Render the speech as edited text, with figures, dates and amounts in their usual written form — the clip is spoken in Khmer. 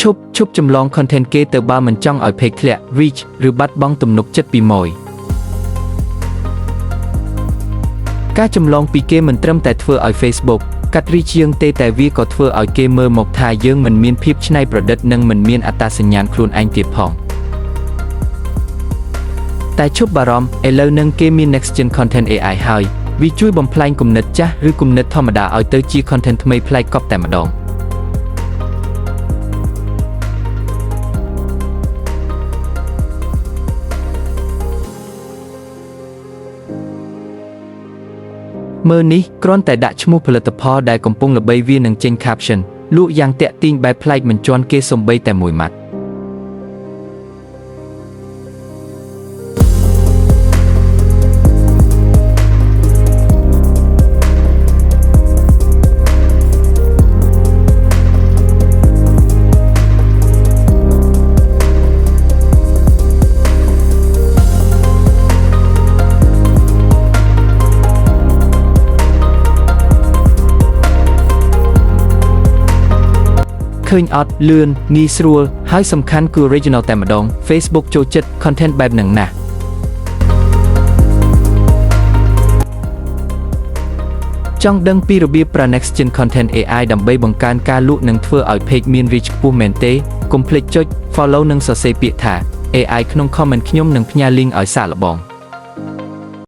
ឈប់ចម្លង content គេទៅបើមិនចង់ឲ្យ page ធ្លាក់ reach ឬបាត់បង់ទំនុកចិត្តពីម៉ួយការចម្លងពីគេមិនត្រឹមតែធ្វើឲ្យ Facebook កាត់ reach យើងទេតែវាក៏ធ្វើឲ្យគេមើលមកថាយើងមិនមានភាពច្នៃប្រឌិតនិងមិនមានអត្តសញ្ញាណខ្លួនឯងទៀតផងតែឈប់បារម្ភឥឡូវនឹងគេមាន next gen content AI ហើយវាជួយបំផ្លាញគំនិតចាស់ឬគំនិតធម្មតាឲ្យទៅជា content ថ្មីប្លែកកប់តែម្ដងមើលនេះគ្រាន់តែដាក់ឈ្មោះផលិតផលដែលកំពុងល្បីវានឹងចេញ caption លក់យ៉ាងតាក់ទាញបែបប្លែកមិនជាន់គេសូម្បីតែមួយម៉ាត់ឃើញអត់លឿនងាយស្រួលហើយសំខាន់គឺ original តែម្ដង Facebook ចូលចិត្ត content បែបហ្នឹងណាស់ចង់ដឹងពីរបៀបប្រើ next gen content AI ដើម្បីបង្កើនការលក់និងធ្វើឲ្យ page មាន reach ខ្ពស់មែនទេកុំភ្លេចចុច follow និងសរសេរពាក្យថា AI ក្នុង comment ខ្ញុំនឹងផ្ញើ link ឲ្យសាកល្បង